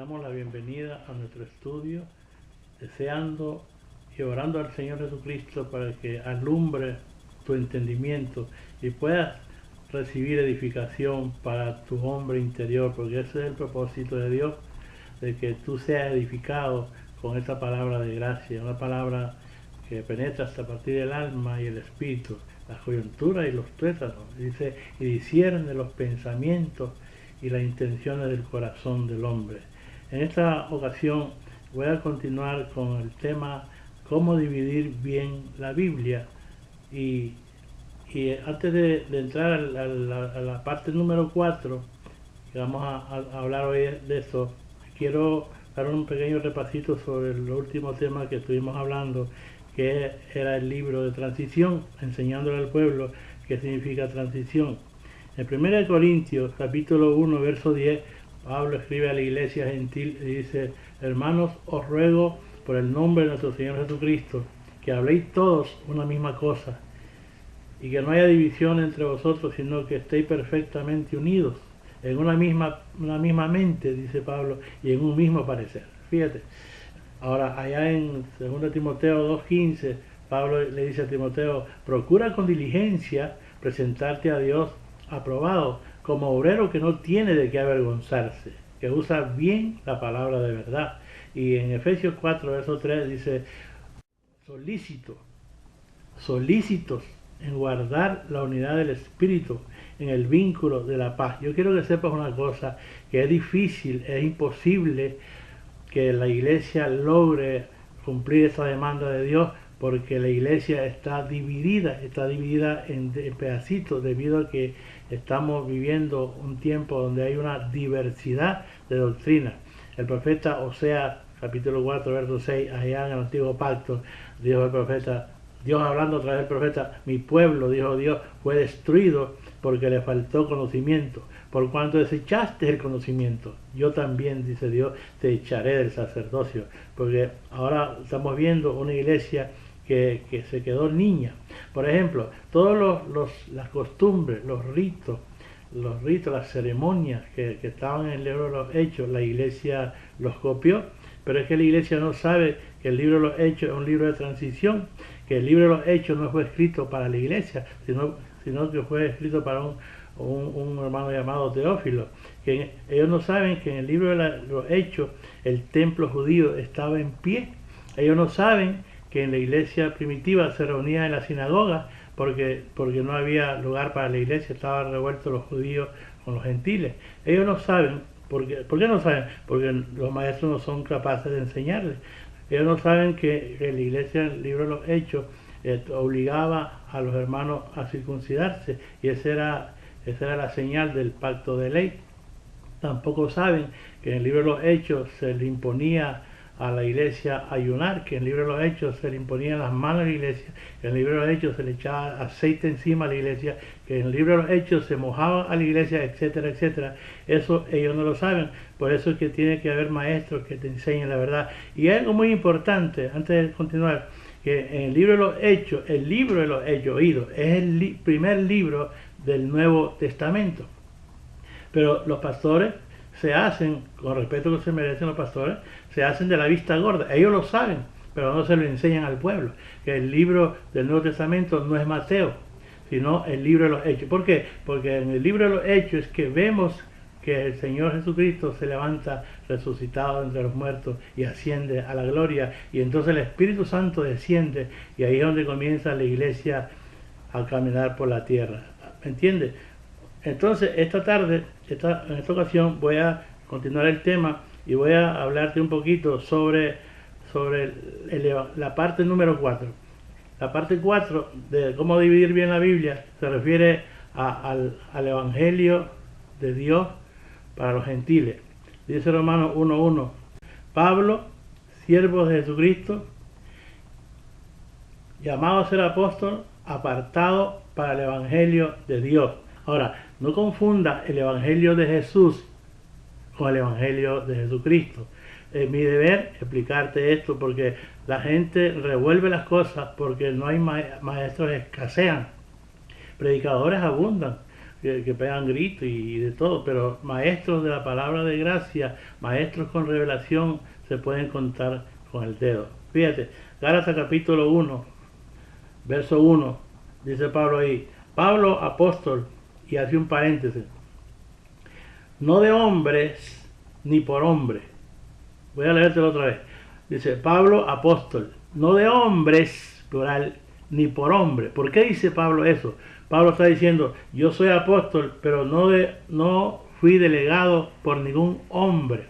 damos la bienvenida a nuestro estudio, deseando y orando al Señor Jesucristo para que alumbre tu entendimiento y puedas recibir edificación para tu hombre interior, porque ese es el propósito de Dios, de que tú seas edificado con esta palabra de gracia, una palabra que penetra hasta partir del alma y el espíritu, las coyunturas y los tuétanos, dice, y discierne los pensamientos y las intenciones del corazón del hombre. En esta ocasión voy a continuar con el tema cómo dividir bien la Biblia, y antes de entrar a la parte número 4, que vamos a hablar hoy de eso, quiero dar un pequeño repasito sobre el último tema que estuvimos hablando, que era el libro de transición, enseñándole al pueblo qué significa transición. En 1 Corintios capítulo 1 verso 10, Pablo escribe a la iglesia gentil y dice: hermanos, os ruego por el nombre de nuestro Señor Jesucristo, que habléis todos una misma cosa, y que no haya división entre vosotros, sino que estéis perfectamente unidos en una misma mente, dice Pablo, y en un mismo parecer. Fíjate, ahora allá en 2 Timoteo 2:15, Pablo le dice a Timoteo: procura con diligencia presentarte a Dios aprobado, como obrero que no tiene de qué avergonzarse, que usa bien la palabra de verdad. Y en Efesios 4 verso 3 dice: solícitos en guardar la unidad del espíritu en el vínculo de la paz. Yo quiero que sepas una cosa, que es difícil, es imposible que la iglesia logre cumplir esa demanda de Dios, porque la iglesia está dividida en pedacitos, debido a que estamos viviendo un tiempo donde hay una diversidad de doctrinas. El profeta Oseas capítulo 4 verso 6, allá en el antiguo pacto, dijo el profeta, Dios hablando a través del profeta: mi pueblo, dijo Dios, fue destruido porque le faltó conocimiento. Por cuanto desechaste el conocimiento, yo también, dice Dios, te echaré del sacerdocio. Porque ahora estamos viendo una iglesia que se quedó niña. Por ejemplo, todas las costumbres, los ritos, las ceremonias que estaban en el libro de los Hechos, la iglesia los copió. Pero es que la iglesia no sabe que el libro de los Hechos es un libro de transición, que el libro de los Hechos no fue escrito para la iglesia, sino que fue escrito para un hermano llamado Teófilo. Que ellos no saben que en el libro de los Hechos el templo judío estaba en pie. Ellos no saben que en la iglesia primitiva se reunía en la sinagoga porque no había lugar para la iglesia, estaban revueltos los judíos con los gentiles. Ellos no saben. ¿Por qué no saben? Porque los maestros no son capaces de enseñarles. Ellos no saben que la iglesia, en el libro de los Hechos, obligaba a los hermanos a circuncidarse, y esa era la señal del pacto de ley. Tampoco saben que en el libro de los Hechos se le imponía a la iglesia ayunar, que en el libro de los Hechos se le imponían las manos a la iglesia, que en el libro de los Hechos se le echaba aceite encima a la iglesia, que en el libro de los Hechos se mojaba a la iglesia, etcétera, etcétera. Eso ellos no lo saben. Por eso es que tiene que haber maestros que te enseñen la verdad. Y hay algo muy importante, antes de continuar, que en el libro de los Hechos, es el primer libro del Nuevo Testamento. Pero los pastores se hacen, con respeto que se merecen los pastores, se hacen de la vista gorda. Ellos lo saben, pero no se lo enseñan al pueblo, que el libro del Nuevo Testamento no es Mateo, sino el libro de los Hechos. ¿Por qué? Porque en el libro de los Hechos es que vemos que el Señor Jesucristo se levanta resucitado entre los muertos y asciende a la gloria, y entonces el Espíritu Santo desciende, y ahí es donde comienza la iglesia a caminar por la tierra. ¿Me entiendes? Entonces, esta tarde, en esta ocasión, voy a continuar el tema y voy a hablarte un poquito sobre la parte número 4. La parte 4 de cómo dividir bien la Biblia se refiere al Evangelio de Dios para los gentiles. Dice Romanos 1:1: Pablo, siervo de Jesucristo, llamado a ser apóstol, apartado para el Evangelio de Dios. Ahora, no confunda el Evangelio de Jesús con el Evangelio de Jesucristo. Es mi deber explicarte esto, porque la gente revuelve las cosas, porque no hay maestros, escasean. Predicadores abundan. que pegan gritos y de todo, pero maestros de la palabra de gracia, maestros con revelación, se pueden contar con el dedo. Fíjate, Gálatas capítulo 1, verso 1, dice Pablo ahí, Pablo apóstol, y hace un paréntesis, no de hombres ni por hombre. Voy a leértelo otra vez. Dice Pablo apóstol, no de hombres, plural, ni por hombre. ¿Por qué dice Pablo eso? Pablo está diciendo, yo soy apóstol, pero no fui delegado por ningún hombre.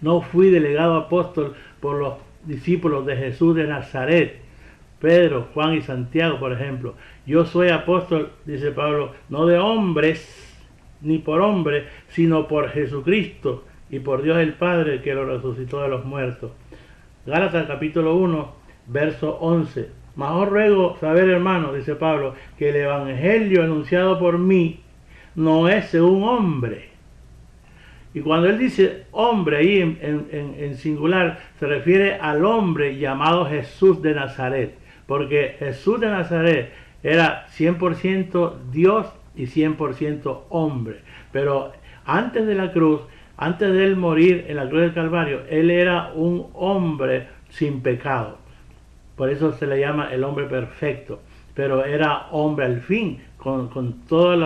No fui delegado apóstol por los discípulos de Jesús de Nazaret, Pedro, Juan y Santiago, por ejemplo. Yo soy apóstol, dice Pablo, no de hombres ni por hombre, sino por Jesucristo y por Dios el Padre que lo resucitó de los muertos. Gálatas capítulo 1, verso 11. Mas os ruego saber, hermano, dice Pablo, que el evangelio anunciado por mí no es según hombre. Y cuando él dice hombre ahí en singular, se refiere al hombre llamado Jesús de Nazaret. Porque Jesús de Nazaret era 100% Dios y 100% hombre. Pero antes de la cruz, antes de él morir en la cruz del Calvario, él era un hombre sin pecado. Por eso se le llama el hombre perfecto. Pero era hombre al fin, con todas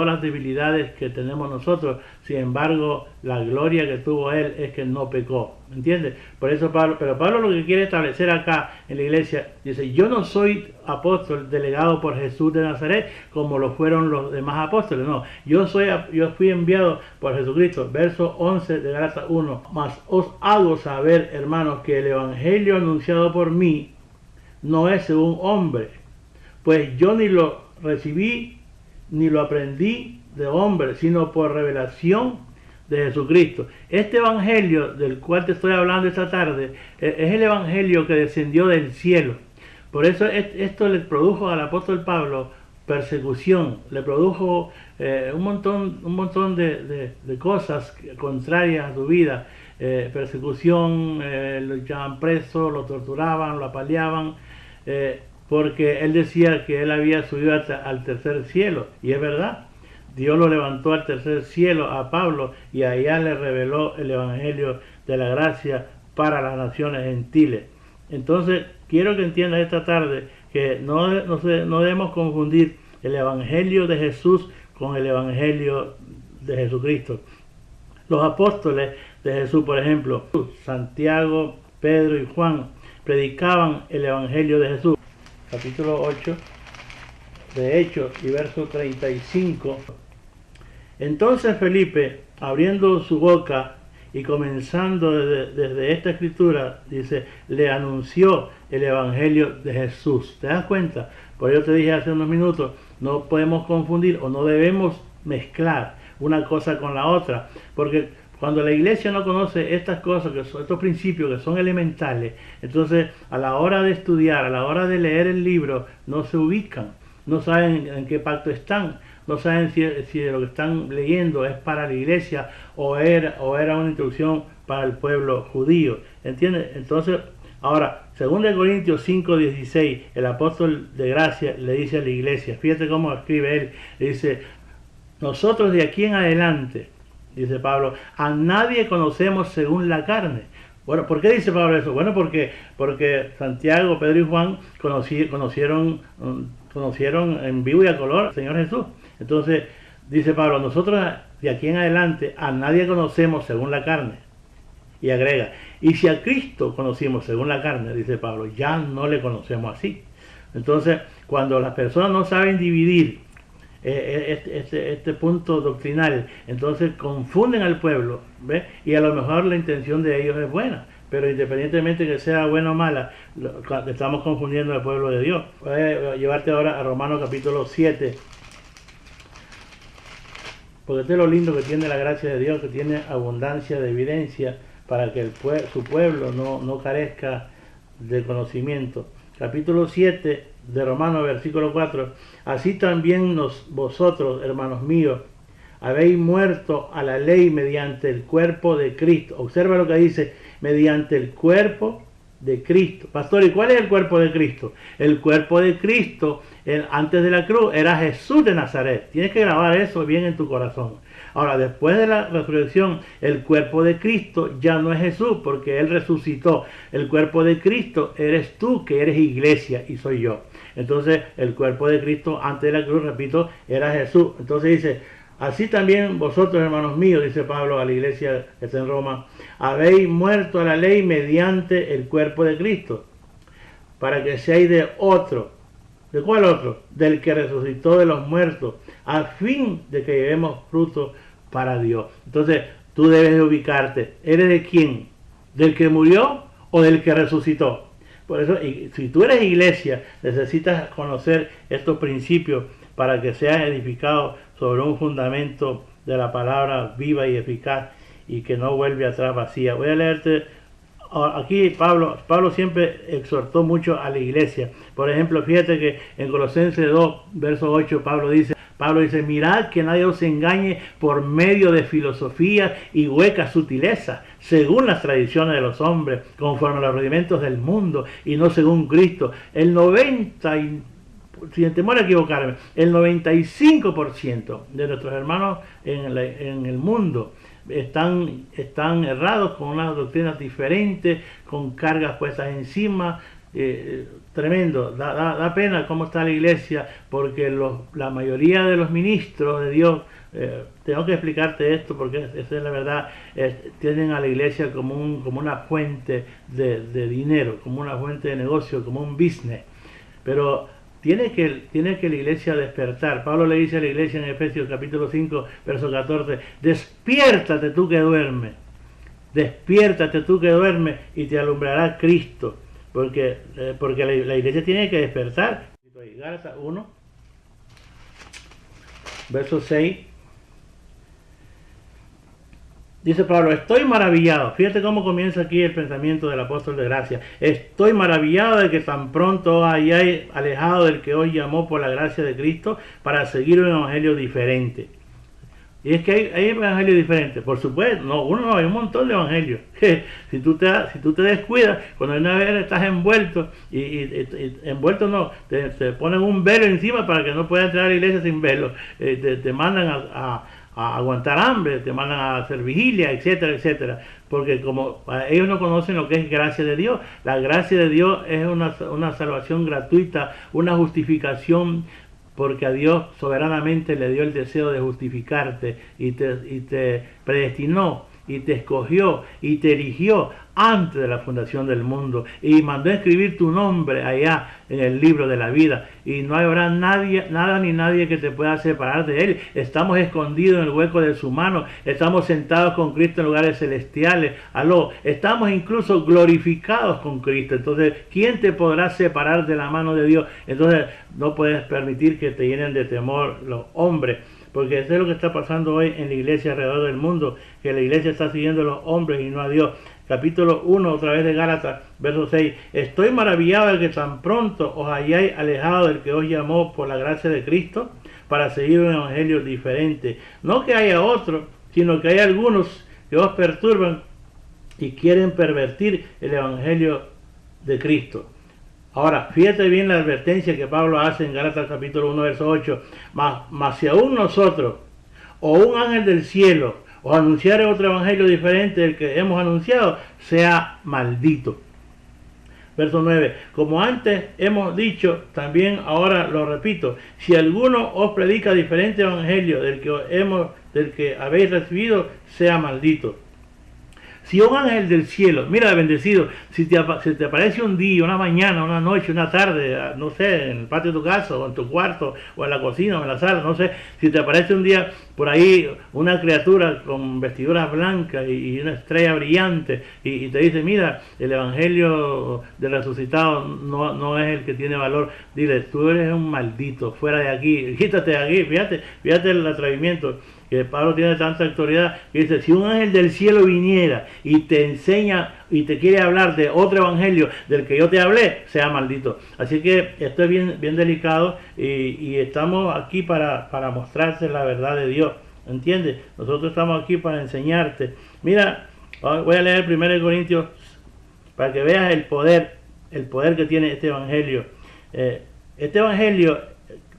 las debilidades que tenemos nosotros. Sin embargo, la gloria que tuvo él es que no pecó. ¿Entiendes? Por eso Pablo lo que quiere establecer acá en la iglesia, dice, yo no soy apóstol delegado por Jesús de Nazaret como lo fueron los demás apóstoles. No, yo fui enviado por Jesucristo. Verso 11 de Gálatas 1. Mas os hago saber, hermanos, que el evangelio anunciado por mí no es según hombre, pues yo ni lo recibí ni lo aprendí de hombre, sino por revelación de Jesucristo. Este evangelio del cual te estoy hablando esta tarde es el evangelio que descendió del cielo. Por eso esto le produjo al apóstol Pablo persecución, le produjo un montón de cosas contrarias a su vida. Persecución, lo echaban preso, lo torturaban, lo apaleaban, porque él decía que él había subido al tercer cielo, y es verdad. Dios lo levantó al tercer cielo a Pablo y allá le reveló el evangelio de la gracia para las naciones gentiles. Entonces quiero que entiendas esta tarde que no debemos confundir el evangelio de Jesús con el evangelio de Jesucristo. Los apóstoles de Jesús, por ejemplo, Santiago, Pedro y Juan, predicaban el evangelio de Jesús. Capítulo 8 de Hechos y verso 35. Entonces Felipe, abriendo su boca y comenzando desde esta escritura, dice, le anunció el evangelio de Jesús. ¿Te das cuenta? Por eso te dije hace unos minutos, no podemos confundir o no debemos mezclar una cosa con la otra, porque cuando la iglesia no conoce estas cosas, estos principios que son elementales, entonces a la hora de estudiar, a la hora de leer el libro, no se ubican, no saben en qué pacto están, no saben si lo que están leyendo es para la iglesia o era una instrucción para el pueblo judío. ¿Entiendes? Entonces, ahora, 2 Corintios 5:16, el apóstol de gracia le dice a la iglesia, fíjate cómo escribe él, le dice, nosotros de aquí en adelante, dice Pablo, a nadie conocemos según la carne. Bueno, ¿por qué dice Pablo eso? Bueno, porque Santiago, Pedro y Juan conocieron en vivo y a color al Señor Jesús. Entonces, dice Pablo, nosotros de aquí en adelante a nadie conocemos según la carne. Y agrega, y si a Cristo conocimos según la carne, dice Pablo, ya no le conocemos así. Entonces, cuando las personas no saben dividir este punto doctrinal, entonces confunden al pueblo, ¿ves? Y a lo mejor la intención de ellos es buena, pero independientemente que sea buena o mala, estamos confundiendo al pueblo de Dios. Voy a llevarte ahora a Romanos capítulo 7, porque este es lo lindo que tiene la gracia de Dios, que tiene abundancia de evidencia para que su pueblo no carezca de conocimiento. Capítulo 7 de Romanos, versículo 4. Así también vosotros, hermanos míos, habéis muerto a la ley mediante el cuerpo de Cristo. Observa lo que dice, mediante el cuerpo de Cristo. Pastor, ¿y cuál es el cuerpo de Cristo? El cuerpo de Cristo, antes de la cruz, era Jesús de Nazaret. Tienes que grabar eso bien en tu corazón. Ahora, después de la resurrección, el cuerpo de Cristo ya no es Jesús, porque Él resucitó. El cuerpo de Cristo eres tú, que eres iglesia, y soy yo. Entonces, el cuerpo de Cristo antes de la cruz, repito, era Jesús. Entonces dice, así también vosotros, hermanos míos, dice Pablo a la iglesia que está en Roma, habéis muerto a la ley mediante el cuerpo de Cristo, para que seáis de otro. ¿De cuál otro? Del que resucitó de los muertos, a fin de que llevemos fruto para Dios. Entonces, tú debes de ubicarte. ¿Eres de quién? ¿Del que murió o del que resucitó? Por eso, si tú eres iglesia, necesitas conocer estos principios para que seas edificado sobre un fundamento de la palabra viva y eficaz y que no vuelve atrás vacía. Voy a leerte aquí. Pablo siempre exhortó mucho a la iglesia. Por ejemplo, fíjate que en Colosenses 2, verso 8, Pablo dice, mirad que nadie os engañe por medio de filosofía y huecas sutilezas, según las tradiciones de los hombres, conforme a los rudimentos del mundo y no según Cristo. Sin temor a equivocarme, el 95% de nuestros hermanos en el mundo están errados, con unas doctrinas diferentes, con cargas puestas encima. Tremendo, da pena cómo está la iglesia, porque la mayoría de los ministros de Dios, tengo que explicarte esto porque esa es la verdad, tienen a la iglesia como una fuente de dinero, como una fuente de negocio, como un business. Pero tiene que la iglesia despertar. Pablo le dice a la iglesia en Efesios capítulo 5, verso 14, despiértate tú que duermes, y te alumbrará Cristo. Porque la iglesia tiene que despertar. Gálatas 1, verso 6. Dice Pablo, estoy maravillado. Fíjate cómo comienza aquí el pensamiento del apóstol de gracia. Estoy maravillado de que tan pronto os hayáis alejado del que os llamó por la gracia de Cristo para seguir un evangelio diferente. Y es que hay evangelios diferentes, por supuesto, hay un montón de evangelios. Si tú te descuidas, cuando una vez estás envuelto, envuelto no, te ponen un velo encima para que no puedas entrar a la iglesia sin velo, te mandan a aguantar hambre, te mandan a hacer vigilia, etcétera, etcétera, porque como ellos no conocen lo que es gracia de Dios. La gracia de Dios es una salvación gratuita, una justificación, porque a Dios soberanamente le dio el deseo de justificarte y te predestinó y te escogió y te eligió antes de la fundación del mundo y mandó a escribir tu nombre allá en el libro de la vida, y no habrá nada ni nadie que te pueda separar de él. Estamos escondidos en el hueco de su mano, estamos sentados con Cristo en lugares celestiales, estamos incluso glorificados con Cristo. Entonces, ¿quién te podrá separar de la mano de Dios? Entonces, no puedes permitir que te llenen de temor los hombres, porque eso es lo que está pasando hoy en la iglesia alrededor del mundo, que la iglesia está siguiendo a los hombres y no a Dios. Capítulo 1, otra vez de Gálatas, verso 6. Estoy maravillado de que tan pronto os hayáis alejado del que os llamó por la gracia de Cristo para seguir un evangelio diferente. No que haya otro, sino que hay algunos que os perturban y quieren pervertir el evangelio de Cristo. Ahora, fíjate bien la advertencia que Pablo hace en Gálatas capítulo 1, verso 8. Mas si aún nosotros, o un ángel del cielo, os anunciare otro evangelio diferente del que hemos anunciado, sea maldito. Verso 9. Como antes hemos dicho, también ahora lo repito, si alguno os predica diferente evangelio del que habéis recibido, sea maldito. Si un ángel del cielo, mira, bendecido, si te aparece un día, una mañana, una noche, una tarde, no sé, en el patio de tu casa, o en tu cuarto, o en la cocina, o en la sala, no sé, si te aparece un día por ahí una criatura con vestiduras blancas y una estrella brillante, y te dice, mira, el evangelio del resucitado no es el que tiene valor, dile, tú eres un maldito, fuera de aquí, quítate de aquí. Fíjate el atrevimiento, que Pablo tiene tanta autoridad, que dice, si un ángel del cielo viniera y te enseña y te quiere hablar de otro evangelio del que yo te hablé, sea maldito. Así que esto es bien delicado, y estamos aquí para mostrarte la verdad de Dios, ¿entiendes? Nosotros estamos aquí para enseñarte. Mira, voy a leer 1 Corintios para que veas el poder que tiene este evangelio. Este evangelio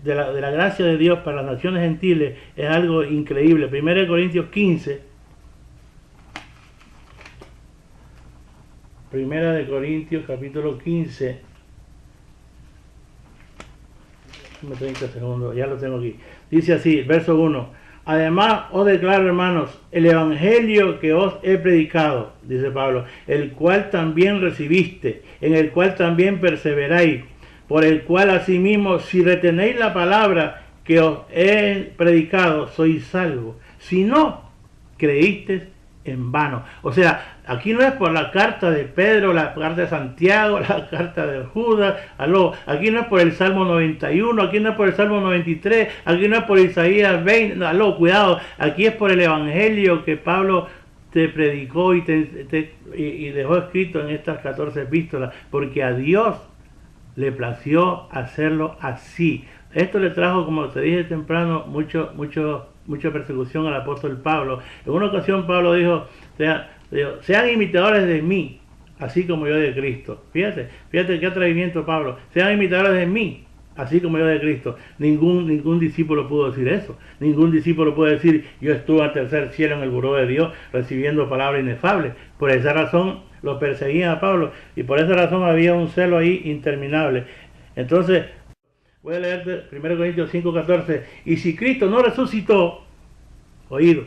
de la gracia de Dios para las naciones gentiles es algo increíble. 1 Corintios 15. 1 Corintios capítulo 15. 30 segundos, ya lo tengo aquí. Dice así, verso 1. Además os declaro, hermanos, el evangelio que os he predicado, dice Pablo, el cual también recibiste, en el cual también perseveráis, por el cual asimismo, si retenéis la palabra que os he predicado, sois salvos. Si no, creísteis en vano. O sea, aquí no es por la carta de Pedro, la carta de Santiago, la carta de Judas, aquí no es por el Salmo 91, aquí no es por el Salmo 93, aquí no es por Isaías 20, cuidado, aquí es por el evangelio que Pablo te predicó y dejó escrito en estas 14 epístolas, porque a Dios le plació hacerlo así. Esto le trajo, como te dije temprano, mucha persecución al apóstol Pablo. En una ocasión Pablo dijo, sean imitadores de mí, así como yo de Cristo. Fíjate qué atrevimiento, Pablo. Sean imitadores de mí, así como yo de Cristo. Ningún discípulo pudo decir eso. Ningún discípulo puede decir, yo estuve al tercer cielo en el buró de Dios recibiendo palabras inefables. Por esa razón lo perseguían a Pablo y por esa razón había un celo ahí interminable. Entonces, voy a leerte 1 Corintios 5:14. Y si Cristo no resucitó, oído,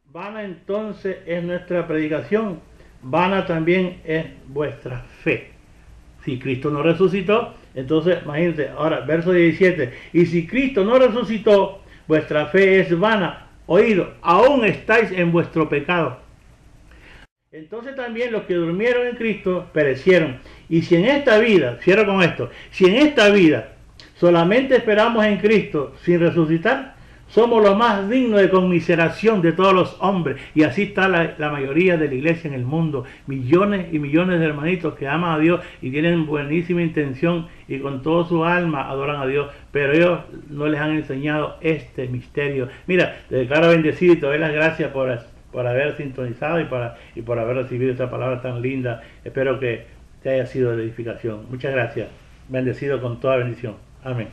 vana entonces es nuestra predicación, vana también es vuestra fe. Si Cristo no resucitó, entonces imagínense, ahora verso 17. Y si Cristo no resucitó, vuestra fe es vana. Oído, aún estáis en vuestro pecado. Entonces también los que durmieron en Cristo perecieron. Y si en esta vida, cierro con esto, si en esta vida solamente esperamos en Cristo sin resucitar, somos los más dignos de conmiseración de todos los hombres. Y así está la mayoría de la iglesia en el mundo. Millones y millones de hermanitos que aman a Dios y tienen buenísima intención y con toda su alma adoran a Dios. Pero ellos no les han enseñado este misterio. Mira, te declaro bendecido y te doy las gracias por haber sintonizado y por haber recibido esta palabra tan linda. Espero que te haya sido de edificación. Muchas gracias. Bendecido con toda bendición. Amén.